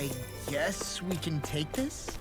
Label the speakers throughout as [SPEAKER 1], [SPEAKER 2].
[SPEAKER 1] I guess we can take this?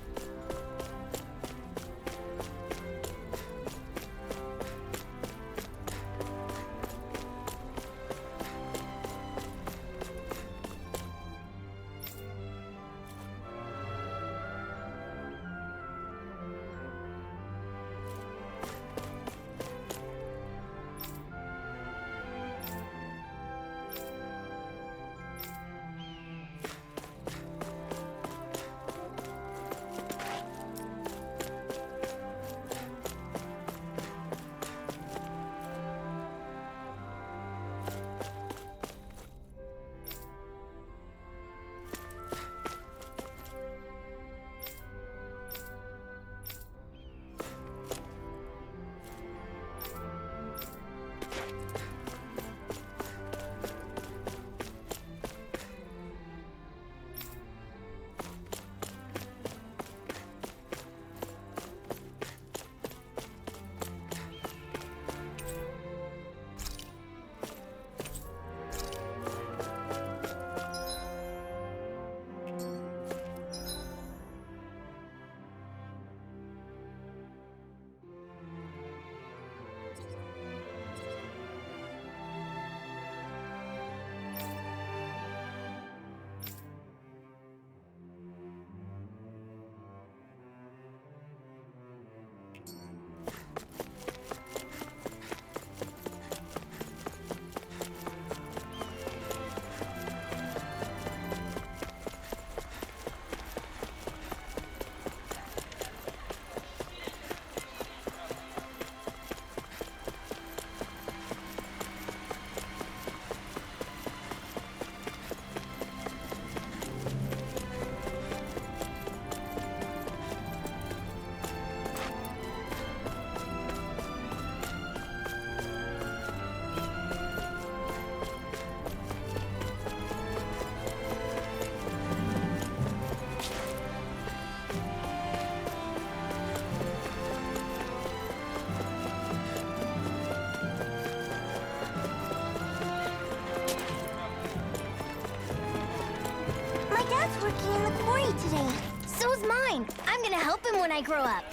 [SPEAKER 2] Dad's working in the quarry today. So's mine. I'm gonna help him when I grow up.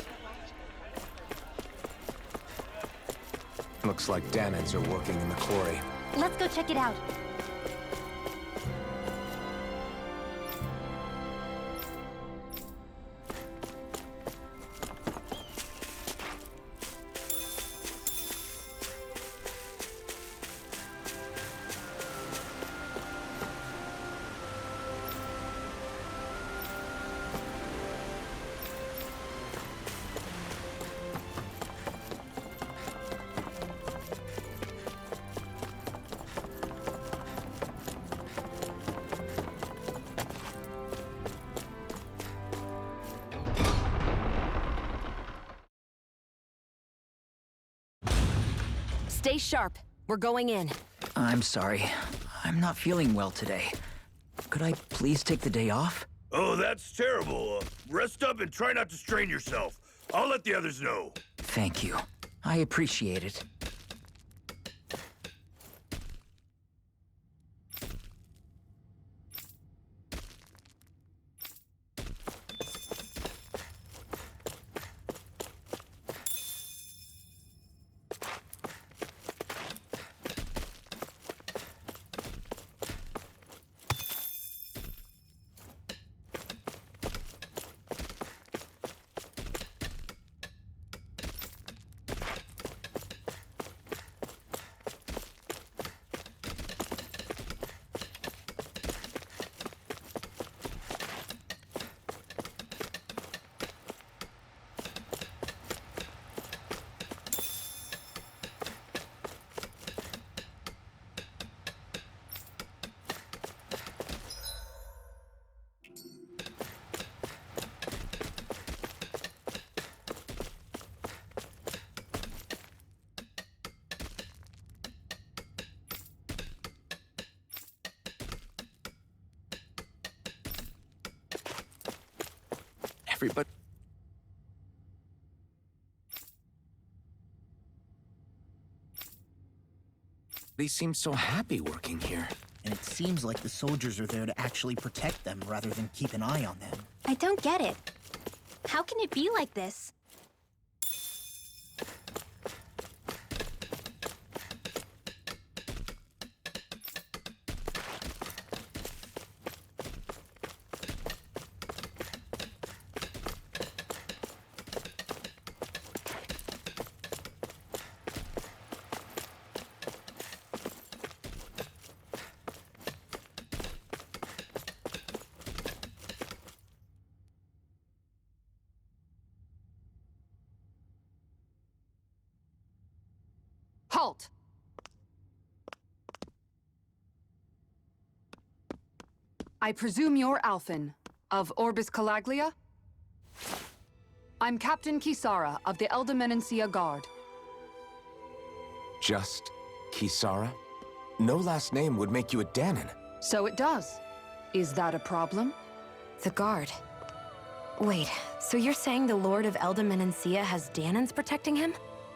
[SPEAKER 3] Looks like Danans are working in the quarry.
[SPEAKER 2] Let's go check it out.
[SPEAKER 4] Stay sharp. We're going in.
[SPEAKER 5] I'm sorry. I'm not feeling well today. Could I please take the day off?
[SPEAKER 6] Oh, that's terrible. Rest up and try not to strain yourself. I'll let the others know.
[SPEAKER 5] Thank you. I appreciate it.
[SPEAKER 3] Everybody... They seem so happy working here.
[SPEAKER 1] and it seems like the soldiers are there to actually protect them rather than keep an eye on them.
[SPEAKER 2] I don't get it. How can it be like this?
[SPEAKER 7] Halt! I presume you're Alphen, of Orbis Calaglia? I'm Captain Kisara of the Eldermenencia Guard.
[SPEAKER 3] Just Kisara? No last name would make you a Danon.
[SPEAKER 7] So it does. Is that a problem?
[SPEAKER 4] The guard. Wait, so you're saying the Lord of Eldermenencia has Danons protecting him?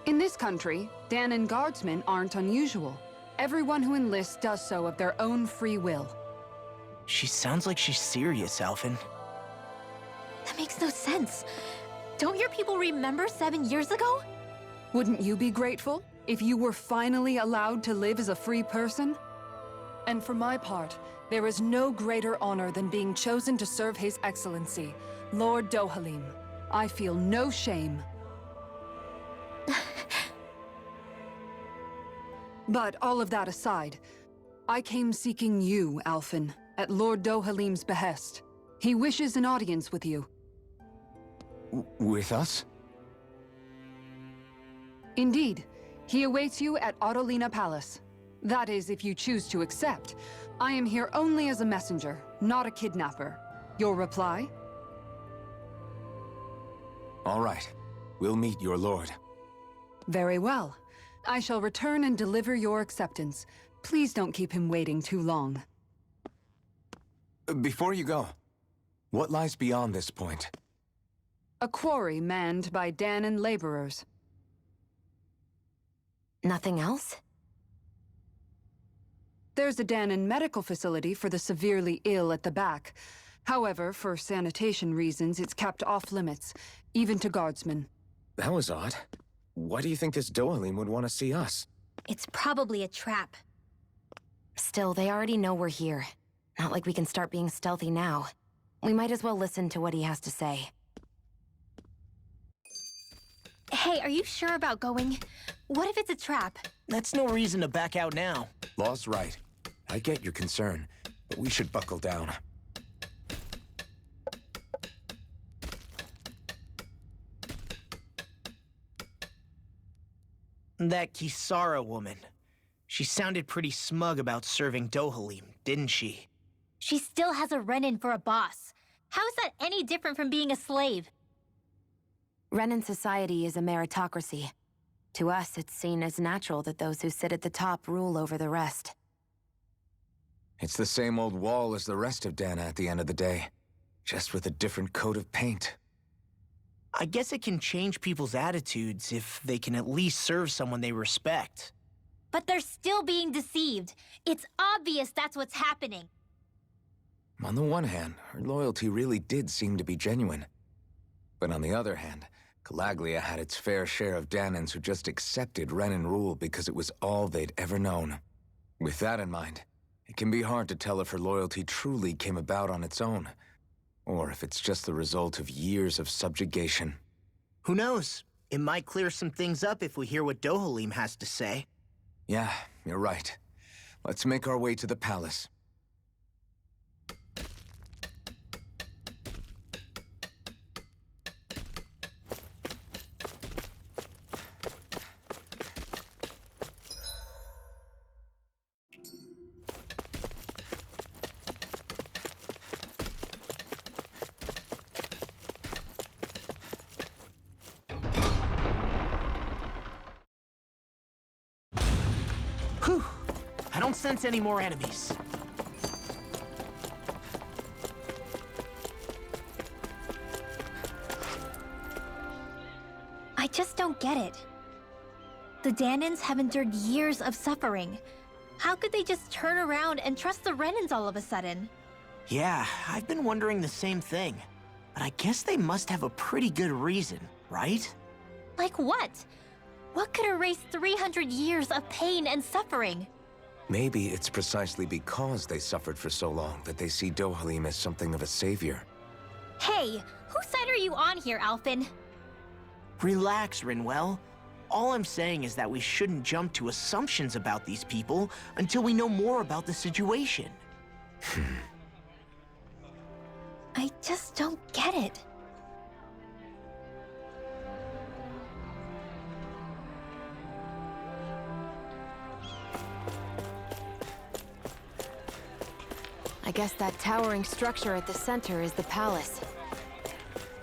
[SPEAKER 7] In this country, Danon guardsmen aren't unusual. Everyone who enlists does so of their own free will.
[SPEAKER 1] She sounds like she's serious, Alphen.
[SPEAKER 2] That makes no sense. Don't your people remember 7 years ago?
[SPEAKER 7] Wouldn't you be grateful if you were finally allowed to live as a free person? And for my part, there is no greater honor than being chosen to serve His Excellency, Lord Dohalim. I feel no shame. But all of that aside, I came seeking you, Alphen, at Lord Dohalim's behest. He wishes an audience with you.
[SPEAKER 3] With us?
[SPEAKER 7] Indeed. He awaits you at Autelina Palace. That is, if you choose to accept. I am here only as a messenger, not a kidnapper. Your reply?
[SPEAKER 3] All right. We'll meet your lord.
[SPEAKER 7] Very well. I shall return and deliver your acceptance. Please don't keep him waiting too long.
[SPEAKER 3] Before you go, what lies beyond this point?
[SPEAKER 7] A quarry manned by Danon laborers.
[SPEAKER 4] Nothing else?
[SPEAKER 7] There's a Danon medical facility for the severely ill at the back. However, for sanitation reasons, it's kept off limits, even to guardsmen.
[SPEAKER 3] That was odd. Why do you think this Dohalim would want to see us?
[SPEAKER 2] It's probably a trap.
[SPEAKER 4] Still, they already know we're here. Not like we can start being stealthy now. We might as well listen to what he has to say.
[SPEAKER 2] Hey, are you sure about going? What if it's a trap?
[SPEAKER 1] That's no reason to back out now.
[SPEAKER 3] Law's right. I get your concern, but we should buckle down.
[SPEAKER 1] That Kisara woman. She sounded pretty smug about serving Dohalim, didn't she?
[SPEAKER 2] She still has a run-in for a boss. How is that any different from being a slave?
[SPEAKER 4] Renan society is a meritocracy. To us, it's seen as natural that those who sit at the top rule over the rest.
[SPEAKER 3] It's the same old wall as the rest of Dana at the end of the day, just with a different coat of paint.
[SPEAKER 1] I guess it can change people's attitudes if they can at least serve someone they respect.
[SPEAKER 2] But they're still being deceived. It's obvious that's what's happening.
[SPEAKER 3] On the one hand, her loyalty really did seem to be genuine. But on the other hand, Calaglia had its fair share of Danons who just accepted Renan rule because it was all they'd ever known. With that in mind, it can be hard to tell if her loyalty truly came about on its own, or if it's just the result of years of subjugation.
[SPEAKER 1] Who knows? It might clear some things up if we hear what Dohalim has to say.
[SPEAKER 3] Yeah, you're right. Let's make our way to the palace.
[SPEAKER 1] Whew! I don't sense any more enemies.
[SPEAKER 2] I just don't get it. The Danons have endured years of suffering.
[SPEAKER 8] How could they just turn around and trust the Renans all of a sudden?
[SPEAKER 1] Yeah, I've been wondering the same thing. But I guess they must have a pretty good reason, right?
[SPEAKER 8] Like what? What could erase 300 years of pain and suffering?
[SPEAKER 3] Maybe it's precisely because they suffered for so long that they see Dohalim as something of a savior.
[SPEAKER 8] Hey, whose side are you on here, Alphen?
[SPEAKER 1] Relax, Rinwell. All I'm saying is that we shouldn't jump to assumptions about these people until we know more about the situation.
[SPEAKER 8] I just don't get it.
[SPEAKER 4] I guess that towering structure at the center is the palace.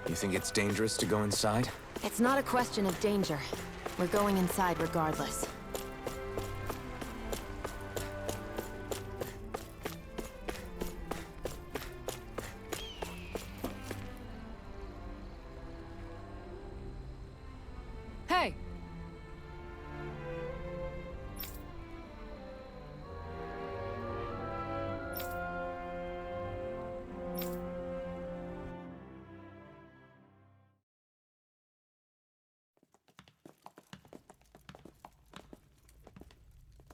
[SPEAKER 3] You think it's dangerous to go inside?
[SPEAKER 4] It's not a question of danger. We're going inside regardless.
[SPEAKER 7] Hey!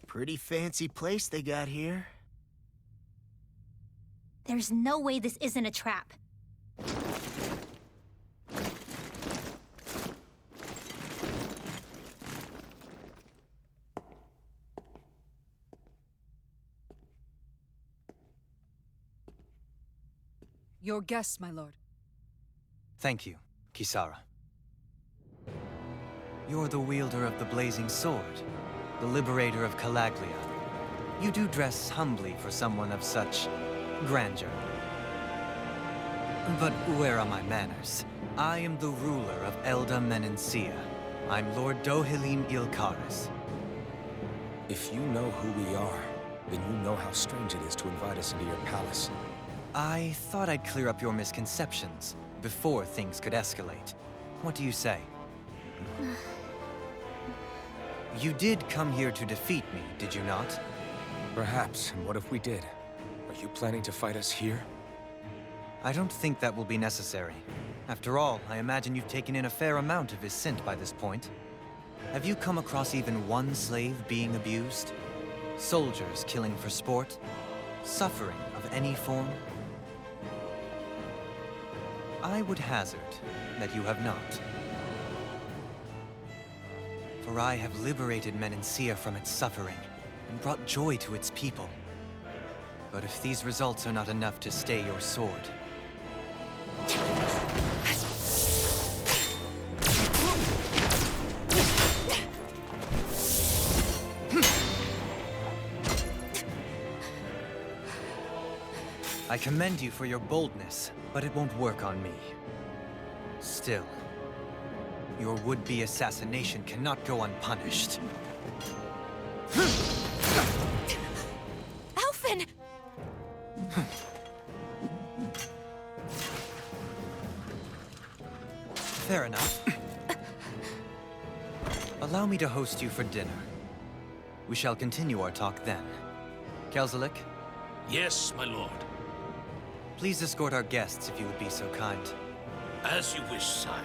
[SPEAKER 1] Pretty fancy place they got here.
[SPEAKER 8] There's no way this isn't a trap.
[SPEAKER 7] Your guests, my lord.
[SPEAKER 9] Thank you, Kisara. You're the wielder of the blazing sword, the liberator of Calaglia. You do dress humbly for someone of such grandeur. But where are my manners? I am the ruler of Elda Menencia. I'm Lord Dohalim Ilkaris.
[SPEAKER 10] If you know who we are, then you know how strange it is to invite us into your palace.
[SPEAKER 9] I thought I'd clear up your misconceptions before things could escalate. What do you say? You did come here to defeat me, did you not?
[SPEAKER 10] Perhaps, and what if we did? Are you planning to fight us here?
[SPEAKER 9] I don't think that will be necessary. After all, I imagine you've taken in a fair amount of his scent by this point. Have you come across even one slave being abused? Soldiers killing for sport? Suffering of any form? I would hazard that you have not. For I have liberated Menencia from its suffering and brought joy to its people. But if these results are not enough to stay your sword... I commend you for your boldness, but it won't work on me. Still, your would-be assassination cannot go unpunished.
[SPEAKER 4] Alphen!
[SPEAKER 9] Fair enough. Allow me to host you for dinner. We shall continue our talk then. Kelzelik,
[SPEAKER 6] Yes, my lord.
[SPEAKER 9] please escort our guests if you would be so kind.
[SPEAKER 6] As you wish, sire.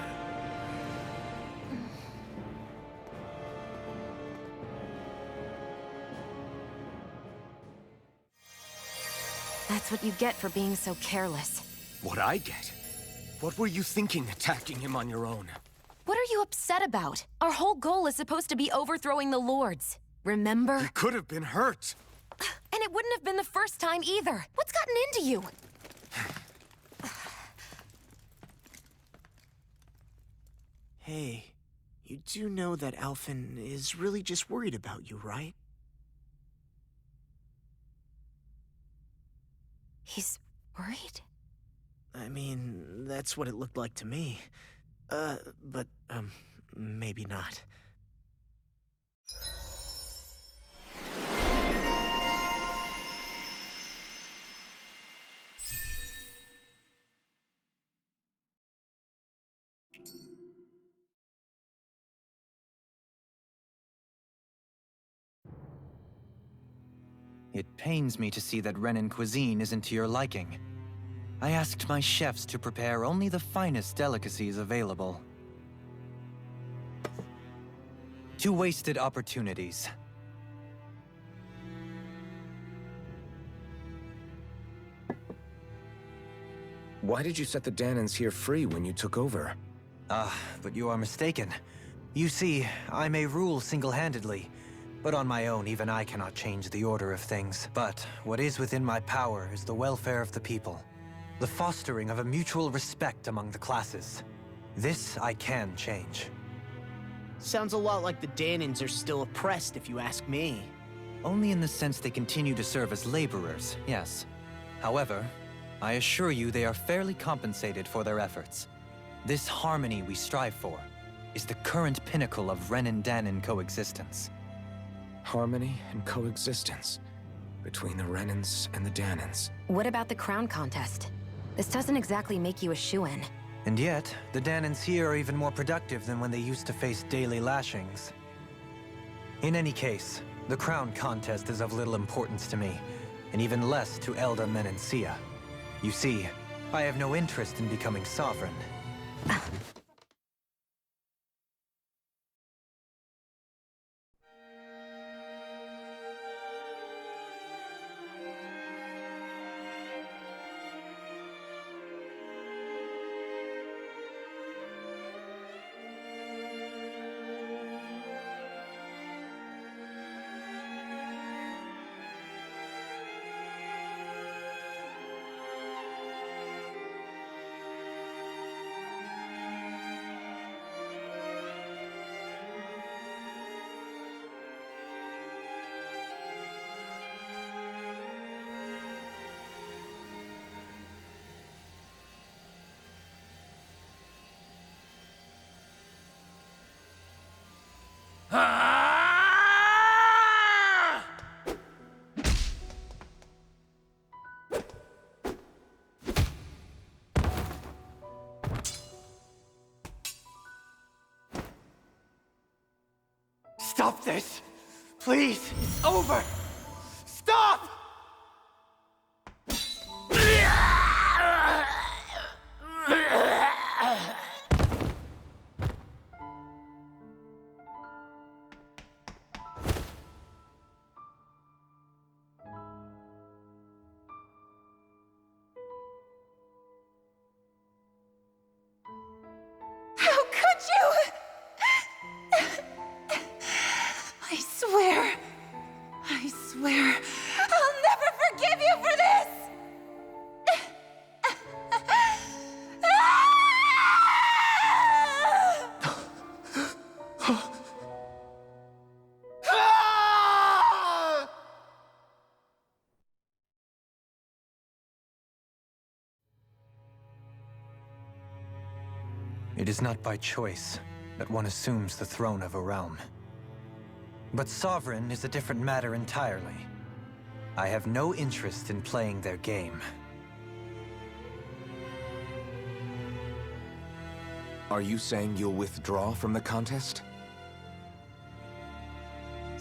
[SPEAKER 4] That's what you get for being so careless.
[SPEAKER 10] What I get? What were you thinking attacking him on your own?
[SPEAKER 4] What are you upset about? Our whole goal is supposed to be overthrowing the Lords. Remember?
[SPEAKER 10] He could have been hurt.
[SPEAKER 4] And it wouldn't have been the first time either. What's gotten into you?
[SPEAKER 1] Hey, you do know that Alphen is really just worried about you, right?
[SPEAKER 4] He's worried?
[SPEAKER 1] I mean, that's what it looked like to me. But maybe not.
[SPEAKER 9] It pains me to see that Renan cuisine isn't to your liking. I asked my chefs to prepare only the finest delicacies available. 2 wasted opportunities.
[SPEAKER 3] Why did you set the Danans here free when you took over?
[SPEAKER 9] But you are mistaken. You see, I may rule single-handedly, but on my own, even I cannot change the order of things. But what is within my power is the welfare of the people, the fostering of a mutual respect among the classes. This I can change.
[SPEAKER 1] Sounds a lot like the Danans are still oppressed, if you ask me.
[SPEAKER 9] Only in the sense they continue to serve as laborers, yes. However, I assure you they are fairly compensated for their efforts. This harmony we strive for is the current pinnacle of Renan-Danan coexistence.
[SPEAKER 3] Harmony and coexistence between the Renans and the Danans.
[SPEAKER 4] What about the crown contest? This doesn't exactly make you a shoo-in.
[SPEAKER 9] And yet, the Danans here are even more productive than when they used to face daily lashings. In any case, the crown contest is of little importance to me, and even less to Elda Menencia. You see, I have no interest in becoming sovereign. Stop this! Please! It's over! Stop!
[SPEAKER 11] How could you? I swear, I'll never forgive you for this!
[SPEAKER 9] It is not by choice that one assumes the throne of a realm. But sovereign is a different matter entirely. I have no interest in playing their game.
[SPEAKER 3] Are you saying you'll withdraw from the contest?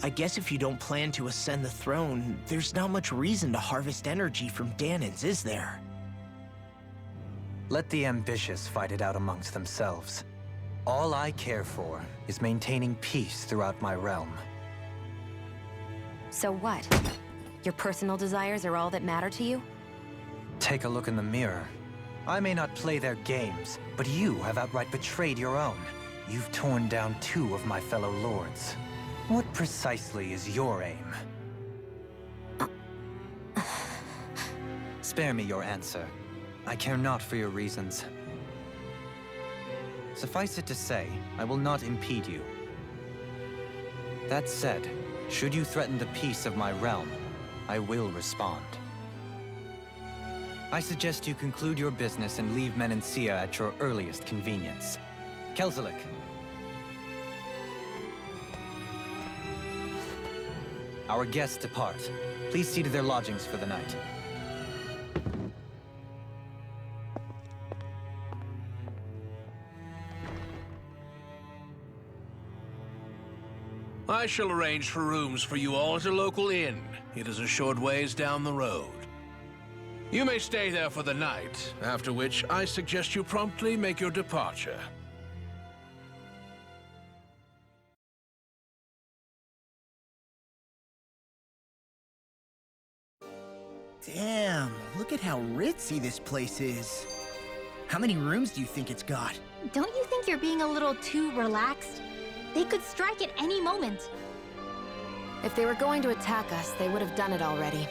[SPEAKER 1] I guess if you don't plan to ascend the throne, there's not much reason to harvest energy from Danans, is there?
[SPEAKER 9] Let the ambitious fight it out amongst themselves. All I care for is maintaining peace throughout my realm.
[SPEAKER 4] So what? Your personal desires are all that matter to you?
[SPEAKER 9] Take a look in the mirror. I may not play their games, but you have outright betrayed your own. You've torn down 2 of my fellow lords. What precisely is your aim? Spare me your answer. I care not for your reasons. Suffice it to say, I will not impede you. That said, should you threaten the peace of my realm, I will respond. I suggest you conclude your business and leave Menencia at your earliest convenience. Kelzelik. Our guests depart. Please see to their lodgings for the night.
[SPEAKER 12] I shall arrange for rooms for you all at a local inn. It is a short ways down the road. You may stay there for the night, after which I suggest you promptly make your departure.
[SPEAKER 13] Damn, look at how ritzy this place is. How many rooms do you think it's got?
[SPEAKER 8] Don't you think you're being a little too relaxed? They could strike at any moment.
[SPEAKER 4] If they were going to attack us, they would have done it already.